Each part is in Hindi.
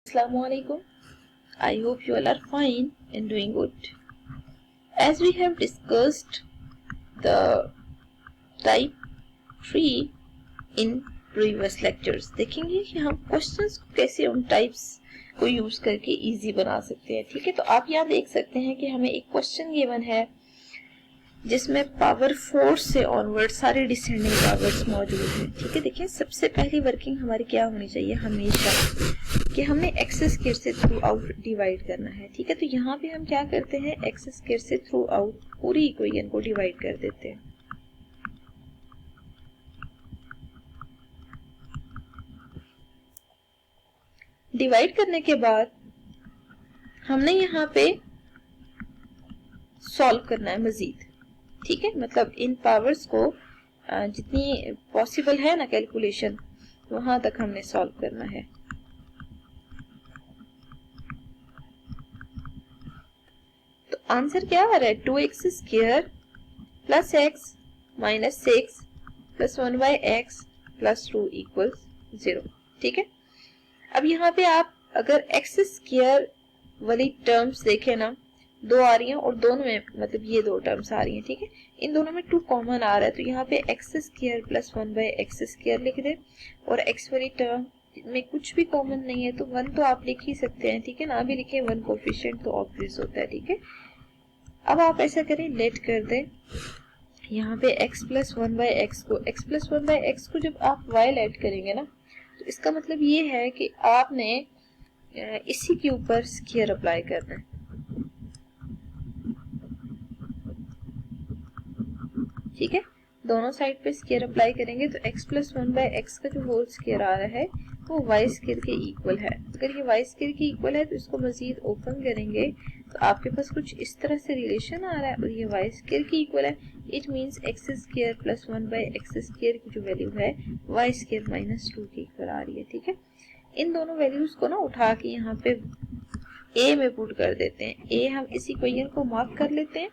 Assalamualaikum. I hope you all are fine and doing good. As we have discussed the type 3 in previous lectures, देखेंगे कि हम क्वेश्चंस को कैसे उन टाइप्स को यूज करके इजी बना सकते हैं। ठीक है, तो आप यहाँ देख सकते हैं कि हमें एक क्वेश्चन गिवन है जिसमें पावर 4 से ऑनवर्ड सारे डिसेंडिंग पावर्स मौजूद हैं। ठीक है, देखिए सबसे पहली वर्किंग हमारी क्या होनी चाहिए हमेशा कि हमने एक्स स्क्वायर से थ्रू आउट डिवाइड करना है। ठीक है, तो यहाँ पे हम क्या करते हैं, एक्स स्क्वायर से थ्रू आउट पूरी इक्वेशन को डिवाइड कर देते हैं। डिवाइड करने के बाद हमने यहाँ पे सॉल्व करना है मजीद। ठीक है, मतलब इन पावर्स को जितनी पॉसिबल है ना कैलकुलेशन, वहां तक हमने सॉल्व करना है। तो आंसर क्या आ रहा है, 2x square plus x minus 6 plus 1/x plus 2 equals 0। ठीक है, अब यहाँ पे आप अगर एक्स स्क्वायर वाली टर्म्स देखें ना, दो आ रही हैं और दोनों में मतलब ये दो टर्म्स आ रही हैं। ठीक है, इन दोनों में 2 कॉमन आ रहा है, तो यहाँ पे x square plus 1/x square लिख दे और एक्स वाली टर्म में कुछ भी कॉमन नहीं है तो 1 तो आप लिख ही सकते हैं। ठीक है, ना भी लिखे 1 कोफिशिएंट तो ऑब्वियस होता है। ठीक है, अब आप ऐसा करें, लेट कर दें यहाँ पे x प्लस 1/x को, x प्लस 1/x को जब आप y लेट करेंगे ना, तो इसका मतलब ये है कि आपने इसी के ऊपर स्क्वायर अप्लाई करना है। ठीक है, दोनों साइड पे स्क्वायर अप्लाई करेंगे तो x प्लस 1/x का जो होल स्क्वायर आ रहा है वो y स्क्वायर के इक्वल है। अगर ये y स्क्वायर के इक्वल है तो इसको मजीद ओपन करेंगे तो आपके पास कुछ इस तरह से रिलेशन आ रहा है और ये y स्क्वायर के इक्वल है। It means x square plus 1/x square की जो वैल्यू है y स्क्वायर माइनस 2 के इक्वल आ रही है। ठीक है, इन दोनों वैल्यूज को ना उठा के यहाँ पे a में पुट कर देते हैं। a हम इस इक्वेशन को मार्क कर लेते हैं,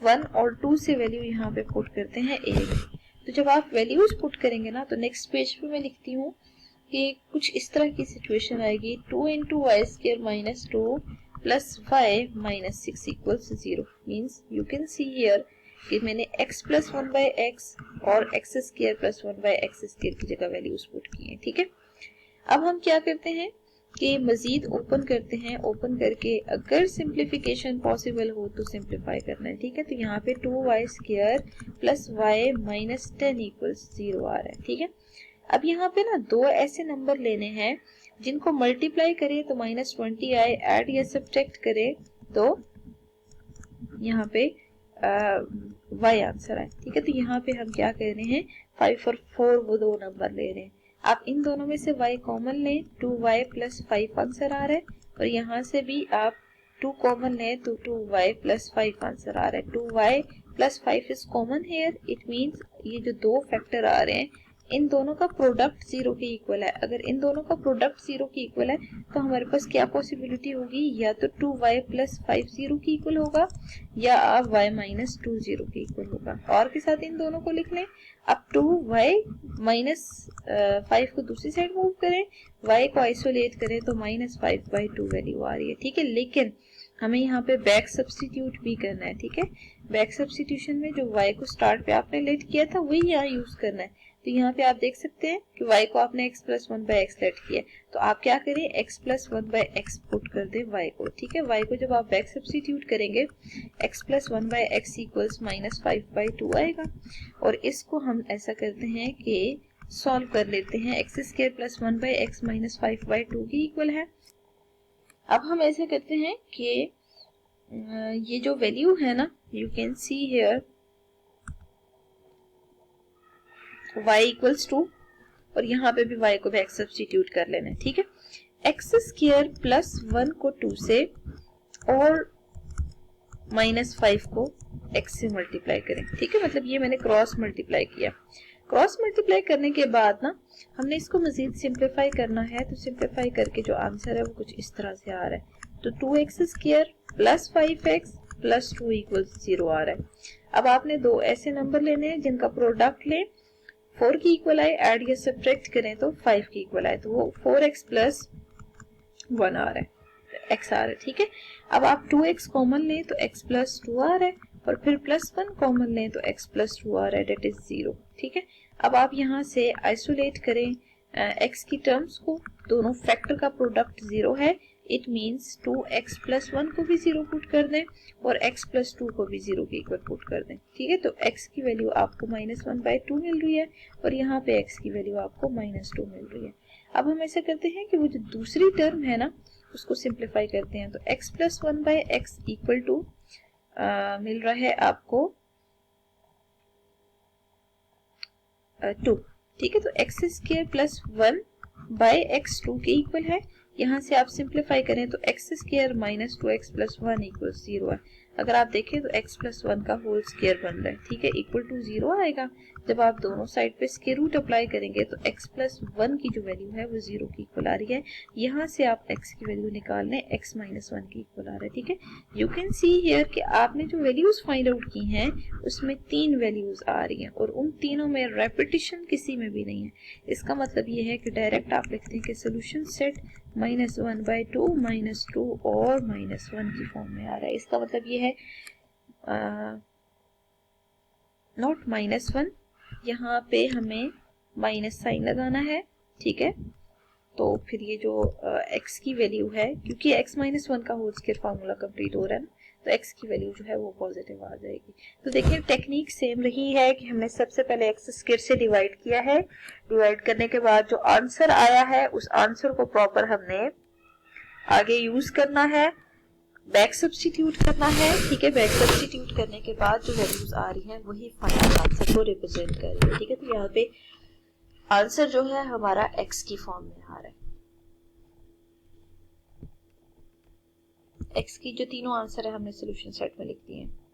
1 और 2 से वैल्यू यहाँ पे पुट करते हैं a में। तो जब आप वैल्यूज पुट करेंगे ना तो नेक्स्ट पेज पे मैं लिखती हूँ कि कुछ इस तरह की सिचुएशन आएगी, 2 into Y square minus 2 plus Y minus 6 equals 0। Means you can see here कि मैंने x प्लस 1/x और x square plus 1/x square की जगह वैल्यूज पुट की हैं। ठीक है, अब हम क्या करते हैं कि मजीद ओपन करते हैं, ओपन करके अगर सिंप्लीफिकेशन पॉसिबल हो तो सिंप्लीफाई करना है। ठीक है, तो यहाँ पे 2y square plus y minus 10 equals 0 आ रहा है। ठीक है, अब यहाँ पे ना दो ऐसे नंबर लेने हैं जिनको मल्टीप्लाई करें तो माइनस 20 आए, ऐड या सब्ट्रैक्ट करें तो यहाँ पे y आंसर आए। ठीक है, तो यहाँ पे हम क्या कर रहे हैं, 5 और 4 वो दो नंबर ले रहे हैं। आप इन दोनों में से y कॉमन लें, 2y प्लस 5 आंसर आ रहा है और यहाँ से भी आप 2 कॉमन लें तो 2y प्लस 5 आंसर आ रहा है। 2y plus 5 is common hair, it means ये जो दो फैक्टर आ रहे हैं इन दोनों का प्रोडक्ट 0 के इक्वल है। अगर इन दोनों का प्रोडक्ट 0 के इक्वल है तो हमारे पास क्या पॉसिबिलिटी होगी, या तो 2y प्लस 5 0 के इक्वल होगा या आप y माइनस 2 0 के इक्वल होगा। और के साथ इन दोनों को लिख लें। अब 2y माइनस 5 को दूसरी साइड मूव करें, y को आइसोलेट करें तो माइनस 5/2 वैल्यू आ रही है। ठीक है, लेकिन हमें यहाँ पे बैक सब्स्टिट्यूट भी करना है। ठीक है, बैक सब्स्टिट्यूशन में जो y को स्टार्ट पे आपने लेट किया था वही यहाँ यूज करना है। तो यहाँ पे आप देख सकते हैं कि y को आपने x प्लस 1/x लेट किया, तो आप क्या करें, x प्लस 1/x पुट कर दे y को। ठीक है, y को जब आप बैक सब्स्टिट्यूट करेंगे x plus 1/x equals minus 5/2 आएगा और इसको हम ऐसा करते हैं कि सॉल्व कर लेते हैं। x square plus 1/x minus 5/2 के इक्वल है। अब हम ऐसा करते हैं कि ये जो वैल्यू है ना, you can see here y equals 2 और यहाँ पे भी y को बैक सब्स्टिट्यूट कर लेना है। ठीक है, x स्क्वायर प्लस 1 को 2 से और माइनस 5 को x से मल्टीप्लाई करें। ठीक है, मतलब ये मैंने क्रॉस मल्टीप्लाई किया। क्रॉस मल्टीप्लाई करने के बाद ना हमने इसको मजीद सिंप्लीफाई करना है, तो सिंप्लीफाई करके जो आंसर है वो कुछ इस तरह से आ रहा है। तो 2x square plus 5x plus 2 equals 0 आ रहा है। अब आपने दो ऐसे नंबर लेने हैं जिनका प्रोडक्ट लें, 4 की इक्वल आए, ऐड या सब्ट्रैक्ट करें तो 5 की इक्वल आए, तो वो 4x प्लस 1 आ रहा है, x आ रहा है, ठीक है। अब आप 2x कॉमन लें तो x प्लस 2 आ रहा है, और फिर प्लस 1 कॉमन लें तो x प्लस 2 आ रहा है, डेट इज 0, ठीक है। अब आप यहाँ से आइसोलेट करें x की टर्म्स को, दोनों फैक्टर का प्रोडक्ट 0 है, इट मीन्स 2x प्लस 1 को भी 0 पुट कर दें और x प्लस 2 को भी 0 के इक्वल पुट कर दें, ठीक है। तो x की वैल्यू आपको -1/2 मिल रही है और यहाँ पे x की वैल्यू आपको -2 मिल रही है। अब हम ऐसा करते हैं कि वो जो दूसरी टर्म है ना उसको सिंप्लीफाई करते हैं, तो x plus 1/x equal to मिल रहा है आपको 2, ठीक है। तो एक्स स्क्वायर प्लस 1/x 2 के इक्वल है। यहाँ से आप सिंप्लीफाई करें तो x square minus 2x plus 1 equal 0 है। अगर आप देखें तो x प्लस 1 का होल स्क्वायर बन रहा है, ठीक है, इक्वल टू 0 आएगा। जब आप दोनों साइड पे स्क्वायर रूट अप्लाई करेंगे तो x प्लस 1 की जो वैल्यू है वो 0 की इक्वल आ रही है। यहाँ से आप x की वैल्यू निकाल लें, x माइनस 1 की इक्वल आ रहा है, ठीक है। यू कैन सी हियर कि आपने जो वैल्यूज फाइंड आउट की हैं उसमें 3 वैल्यूज आ रही हैं और उन तीनों में रेपिटेशन किसी में भी नहीं है। इसका मतलब ये है कि डायरेक्ट आप लिखते हैं कि सोल्यूशन सेट -1/2 -2 और -1 की फॉर्म में आ रहा है। इसका मतलब ये है नॉट -1, यहाँ पे हमें माइनस साइन लगाना है, ठीक है। तो फिर ये जो x की वैल्यू है, क्योंकि x माइनस 1 का होल स्क्वायर फार्मूला कंप्लीट हो रहा है ना, तो x की वैल्यू जो है वो पॉजिटिव आ जाएगी। तो देखिए टेक्निक सेम रही है कि हमने सबसे पहले x स्क्वायर से डिवाइड किया है, डिवाइड करने के बाद जो आंसर आया है उस आंसर को प्रॉपर हमने आगे यूज करना है, बैक सब्स्टिट्यूट करना है, ठीक है। बैक सब्स्टिट्यूट करने के बाद जो वैल्यूज आ रही हैं वही फाइनल आंसर को रिप्रेजेंट कर रही है, ठीक है। तो यहाँ पे आंसर जो है हमारा x की फॉर्म में आ रहा है। x की जो तीनों आंसर है हमने सॉल्यूशन सेट में लिख दिए हैं।